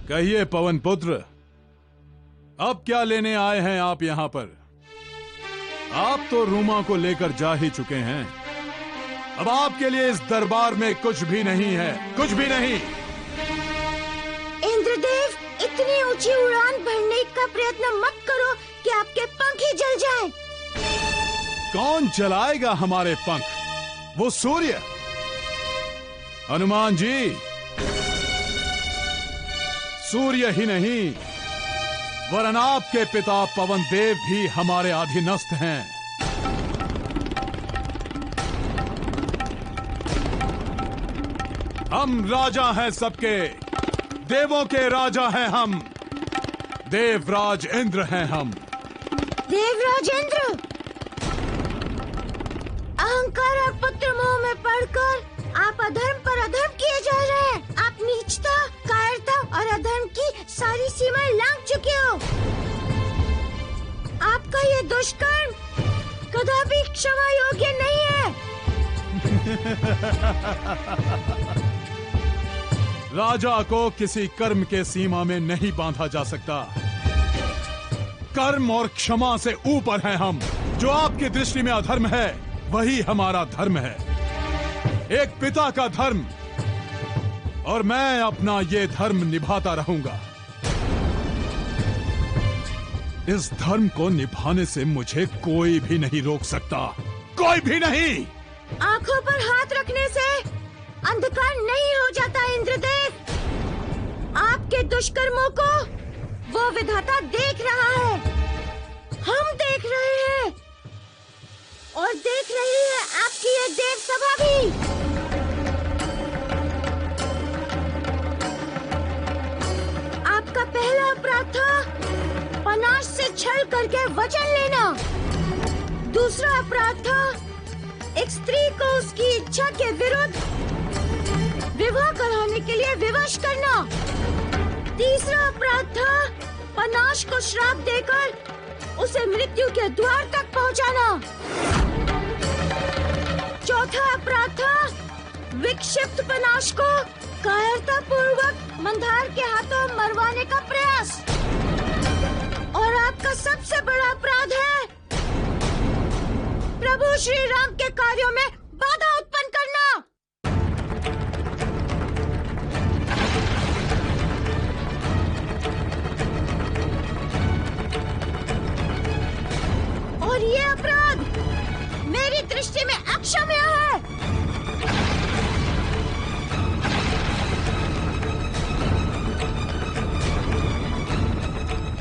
कहिए पवन पुत्र, अब क्या लेने आए हैं आप यहां पर? आप तो रूमा को लेकर जा ही चुके हैं। अब आपके लिए इस दरबार में कुछ भी नहीं है, कुछ भी नहीं। इंद्रदेव, इतनी ऊंची उड़ान भरने का प्रयत्न मत करो कि आपके पंख ही जल जाएं। कौन जलाएगा हमारे पंख? वो सूर्य। हनुमान जी, सूर्य ही नहीं वरन आपके पिता पवन देव भी हमारे अधीनस्थ हैं। हम राजा हैं सबके, देवों के राजा हैं हम, देवराज इंद्र हैं हम। देवराज इंद्र, अहंकार और पुत्र मोह में पड़कर आप अधर्म पर अधर्म किए जा रहे हैं। आप नीचता, कायरता और अधर्म की सारी सीमाएं लांघ चुके हो। आपका ये दुष्कर्म कदापि क्षमा योग्य नहीं है। राजा को किसी कर्म के सीमा में नहीं बांधा जा सकता। कर्म और क्षमा से ऊपर हैं हम। जो आपकी दृष्टि में अधर्म है वही हमारा धर्म है, एक पिता का धर्म, और मैं अपना ये धर्म निभाता रहूंगा। इस धर्म को निभाने से मुझे कोई भी नहीं रोक सकता, कोई भी नहीं। आंखों पर हाथ रखने से अंधकार नहीं हो जाता इंद्रदेव। आपके दुष्कर्मों को वो विधाता देख रहा है, हम देख रहे हैं, और देख रही है आपकी ये देव सभा भी। आपका पहला अपराध था पनाश से छल करके वचन लेना। दूसरा अपराध था एक स्त्री को उसकी इच्छा के विरुद्ध विवाह कराने के लिए विवश करना। तीसरा अपराध था पनाश को श्राप देकर उसे मृत्यु के द्वार तक पहुंचाना। चौथा अपराध था विक्षिप्त पनाश को कायरता पूर्वक मंदार के हाथों मरवाने का प्रयास। और आपका सबसे बड़ा अपराध है प्रभु श्री राम के कार्यों में बाधा उत्पन्न करना। और ये अपराध मेरी दृष्टि में अक्षम्य है।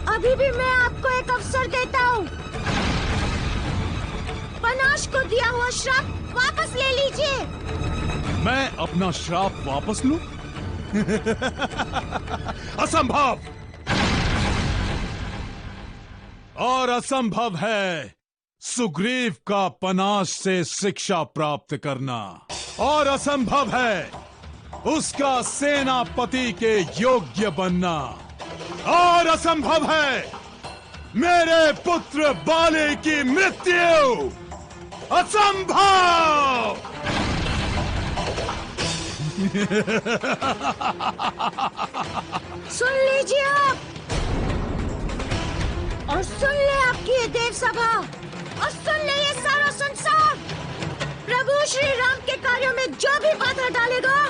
अभी भी मैं आपको एक अवसर देता हूँ। पनाश को दिया हुआ श्राप वापस ले लीजिए। मैं अपना श्राप वापस लूं? असंभव। और असंभव है सुग्रीव का पनाश से शिक्षा प्राप्त करना, और असंभव है उसका सेनापति के योग्य बनना, और असंभव है मेरे पुत्र बाले की मृत्यु। असंभव। सुन लीजिए आप, और सुन ले आपकी ये देव सभा, और सुन ले ये सारा संसार। प्रभु श्री राम के कार्यों में जो भी बाधा डालेगा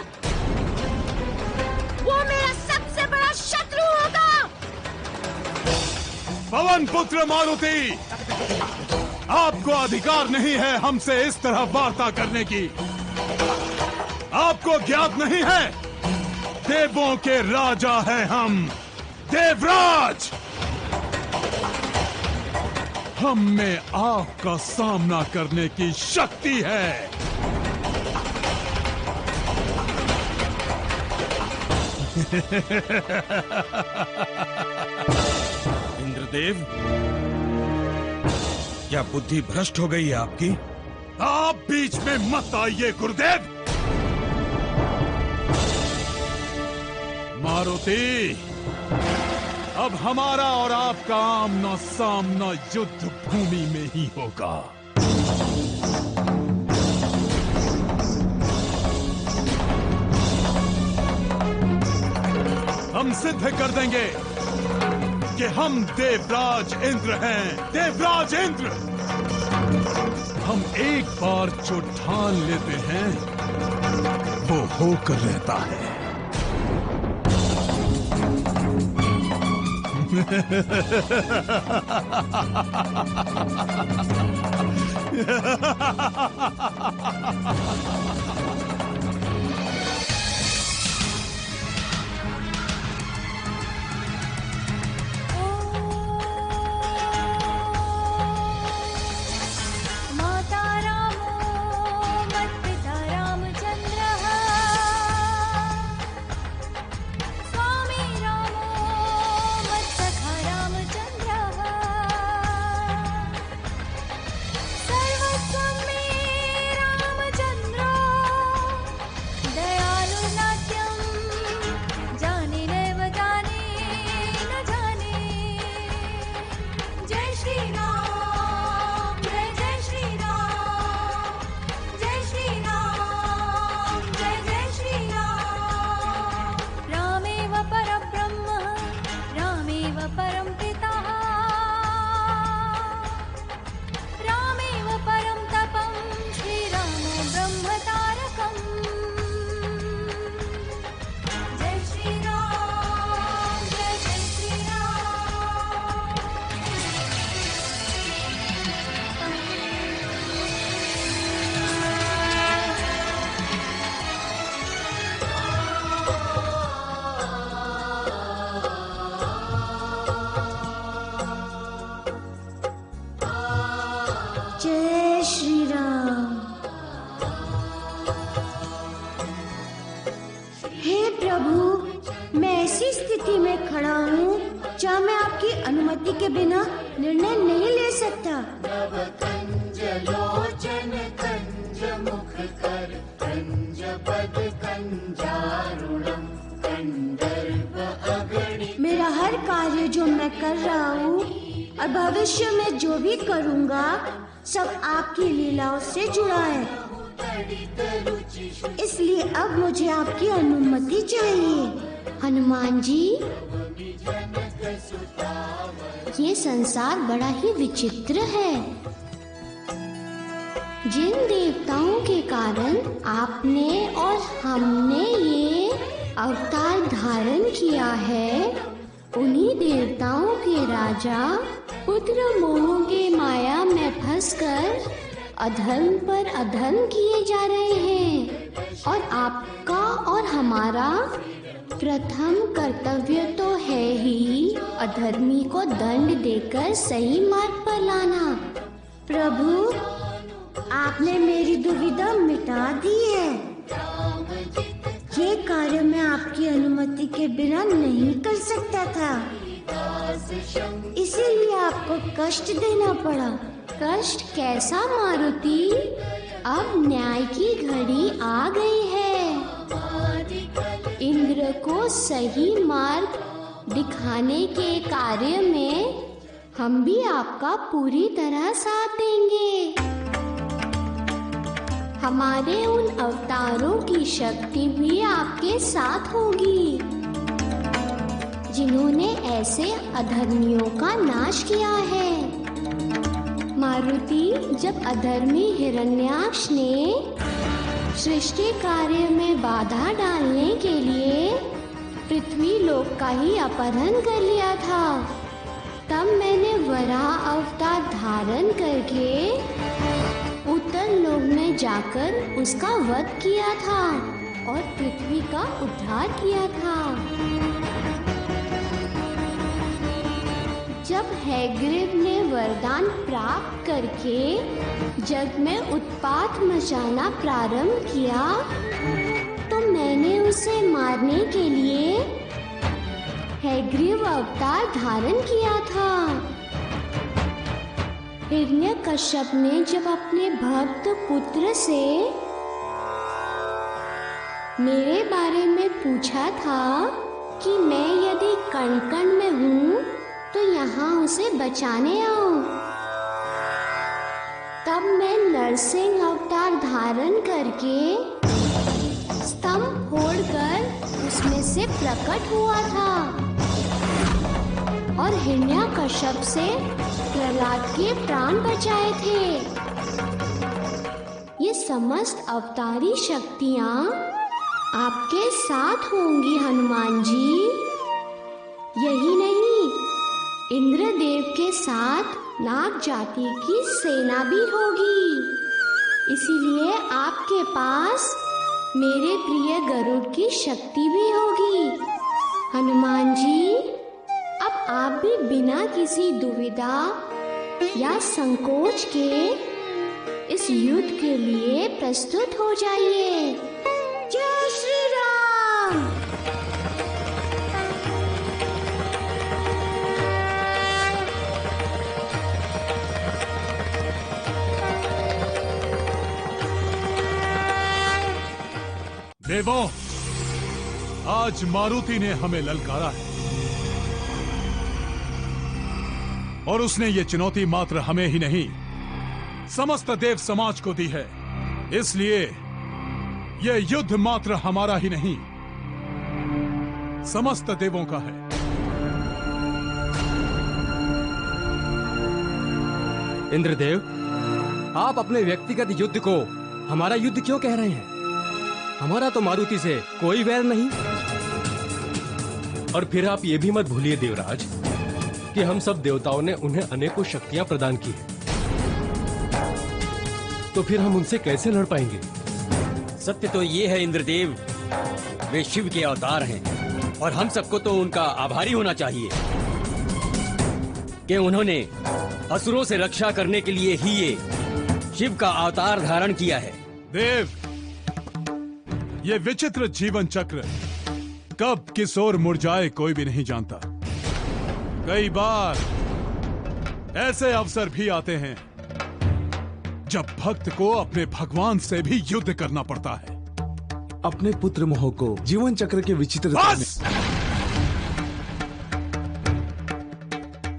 वो मेरा सबसे बड़ा शत्रु होगा। पवन पुत्र मारुति, आपको अधिकार नहीं है हमसे इस तरह वार्ता करने की। आपको ज्ञात नहीं है देवों के राजा हैं हम, देवराज। हम में आपका सामना करने की शक्ति है। इंद्रदेव, क्या बुद्धि भ्रष्ट हो गई है आपकी? आप बीच में मत आइए गुरुदेव। मारुति, अब हमारा और आपका आमना सामना युद्ध भूमि में ही होगा। हम सिद्ध कर देंगे कि हम देवराज इंद्र हैं, देवराज इंद्र। हम एक बार जो ठान लेते हैं वो होकर रहता है। जय श्री राम। हे प्रभु, मैं ऐसी स्थिति में खड़ा हूँ जहाँ मैं आपकी अनुमति के बिना निर्णय नहीं ले सकता। मेरा हर कार्य जो मैं कर रहा हूँ और भविष्य में जो भी करूँगा सब आपकी लीलाओं से जुड़ा है, इसलिए अब मुझे आपकी अनुमति चाहिए। हनुमान जी, ये संसार बड़ा ही विचित्र है। जिन देवताओं के कारण आपने और हमने ये अवतार धारण किया है, उन्हीं देवताओं के राजा पुत्र मोह के माया में फंसकर अधर्म पर अधर्म किए जा रहे हैं। और आपका और हमारा प्रथम कर्तव्य तो है ही अधर्मी को दंड देकर सही मार्ग पर लाना। प्रभु, आपने मेरी दुविधा मिटा दी है। ये कार्य मैं आपकी अनुमति के बिना नहीं कर सकता था, इसीलिए आपको कष्ट देना पड़ा। कष्ट कैसा मारुति? अब न्याय की घड़ी आ गई है। इंद्र को सही मार्ग दिखाने के कार्य में हम भी आपका पूरी तरह साथ देंगे। हमारे उन अवतारों की शक्ति भी आपके साथ होगी जिन्होंने ऐसे अधर्मियों का नाश किया है। मारुति, जब अधर्मी हिरण्याक्ष ने सृष्टि कार्य में बाधा डालने के लिए पृथ्वी लोक का ही अपहरण कर लिया था, तब मैंने वराह अवतार धारण करके उत्तर लोक में जाकर उसका वध किया था और पृथ्वी का उद्धार किया था। जब हैग्रीव ने वरदान प्राप्त करके जग में उत्पात मचाना प्रारंभ किया, तो मैंने उसे मारने के लिए हैग्रीव अवतार धारण किया था। हिरण्यकश्यप ने जब अपने भक्त पुत्र से मेरे बारे में पूछा था कि मैं यदि कण कण में हूँ तो यहाँ उसे बचाने आऊं, तब मैं नरसिंह अवतार धारण करके स्तंभ फोड़कर उसमें से प्रकट हुआ था और हिरण्यकश्यप से प्रहलाद के प्राण बचाए थे। ये समस्त अवतारी शक्तियाँ आपके साथ होंगी हनुमान जी। यही नहीं, इंद्रदेव के साथ नाग जाति की सेना भी होगी। इसीलिए आपके पास मेरे प्रिय गरुड़ की शक्ति भी होगी। हनुमान जी, अब आप भी बिना किसी दुविधा या संकोच के इस युद्ध के लिए प्रस्तुत हो जाइए। जय श्री राम। देवों, आज मारुति ने हमें ललकारा है और उसने ये चुनौती मात्र हमें ही नहीं, समस्त देव समाज को दी है। इसलिए यह युद्ध मात्र हमारा ही नहीं, समस्त देवों का है। इंद्रदेव, आप अपने व्यक्तिगत युद्ध को हमारा युद्ध क्यों कह रहे हैं? हमारा तो मारुति से कोई वैर नहीं। और फिर आप ये भी मत भूलिए देवराज कि हम सब देवताओं ने उन्हें अनेकों शक्तियां प्रदान की हैं। तो फिर हम उनसे कैसे लड़ पाएंगे? सत्य तो ये है इंद्रदेव, वे शिव के अवतार हैं और हम सबको तो उनका आभारी होना चाहिए कि उन्होंने असुरों से रक्षा करने के लिए ही ये शिव का अवतार धारण किया है। देव, ये विचित्र जीवन चक्र कब किस ओर मुड़ जाए कोई भी नहीं जानता। कई बार ऐसे अवसर भी आते हैं जब भक्त को अपने भगवान से भी युद्ध करना पड़ता है। अपने पुत्र मोह को जीवन चक्र के विचित्र बस!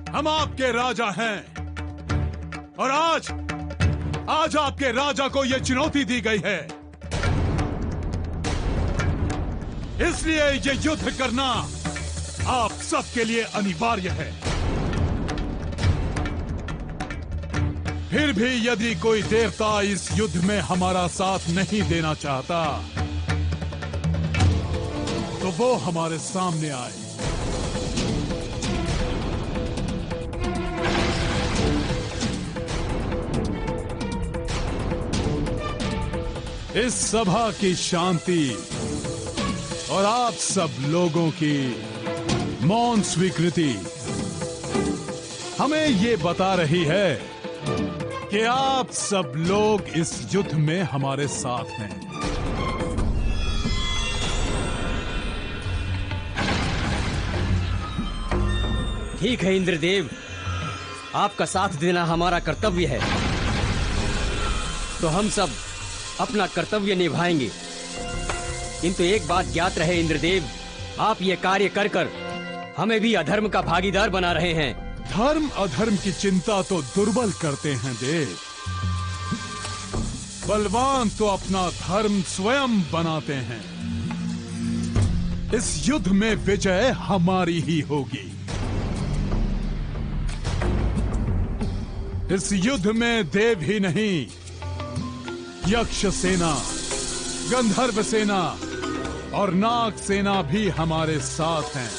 हम आपके राजा हैं और आज आपके राजा को यह चुनौती दी गई है। इसलिए ये युद्ध करना आप सबके लिए अनिवार्य है। फिर भी यदि कोई देवता इस युद्ध में हमारा साथ नहीं देना चाहता तो वो हमारे सामने आए। इस सभा की शांति और आप सब लोगों की मौन स्वीकृति हमें ये बता रही है कि आप सब लोग इस युद्ध में हमारे साथ हैं। ठीक है इंद्रदेव, आपका साथ देना हमारा कर्तव्य है, तो हम सब अपना कर्तव्य निभाएंगे। किंतु एक बात ज्ञात रहे इंद्रदेव, आप ये कार्य कर कर हमें भी अधर्म का भागीदार बना रहे हैं। धर्म अधर्म की चिंता तो दुर्बल करते हैं देव, बलवान तो अपना धर्म स्वयं बनाते हैं। इस युद्ध में विजय हमारी ही होगी। इस युद्ध में देव ही नहीं, यक्ष सेना, गंधर्व सेना और नाग सेना भी हमारे साथ हैं।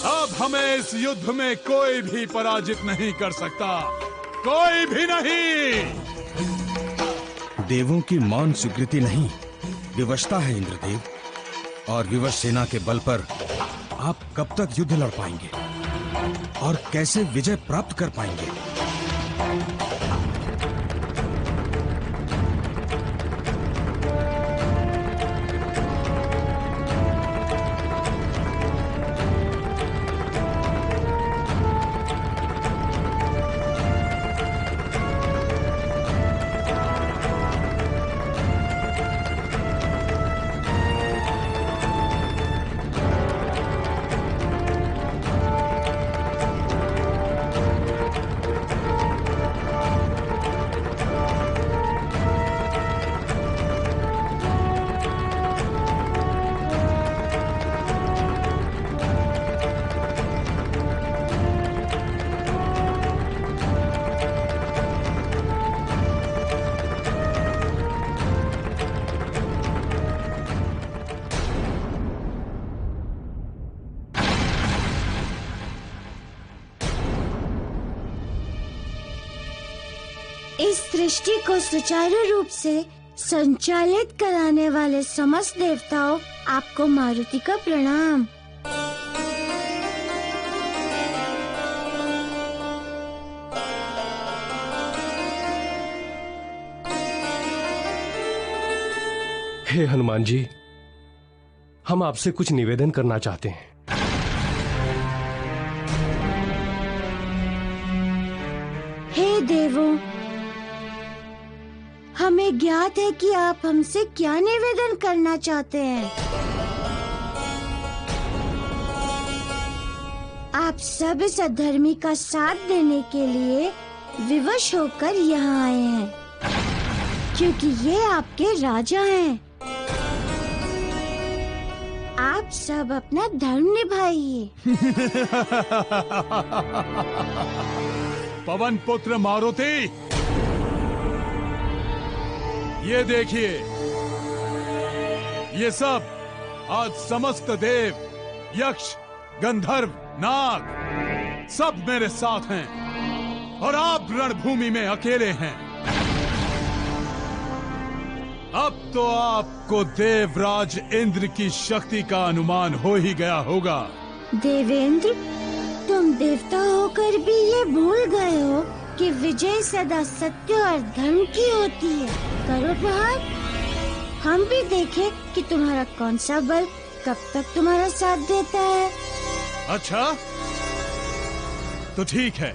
अब हमें इस युद्ध में कोई भी पराजित नहीं कर सकता, कोई भी नहीं। देवों की मौन स्वीकृति नहीं, विवशता है इंद्रदेव। और विवश सेना के बल पर आप कब तक युद्ध लड़ पाएंगे और कैसे विजय प्राप्त कर पाएंगे? इस सृष्टि को सुचारू रूप से संचालित कराने वाले समस्त देवताओं, आपको मारुति का प्रणाम। हे हनुमान जी, हम आपसे कुछ निवेदन करना चाहते हैं। हे देवों, हमें ज्ञात है कि आप हमसे क्या निवेदन करना चाहते हैं। आप सब इस अधर्मी का साथ देने के लिए विवश होकर यहाँ आए हैं, क्योंकि ये आपके राजा हैं। आप सब अपना धर्म निभाइए। पवन पुत्र मारुति, ये देखिए, ये सब आज समस्त देव, यक्ष, गंधर्व, नाग सब मेरे साथ हैं और आप रणभूमि में अकेले हैं। अब तो आपको देवराज इंद्र की शक्ति का अनुमान हो ही गया होगा। देवेंद्र, तुम देवता होकर भी ये भूल गए हो कि विजय सदा सत्य और धर्म की होती है। करो प्रहार, हम भी देखें कि तुम्हारा कौन सा बल कब तक तुम्हारा साथ देता है। अच्छा, तो ठीक है।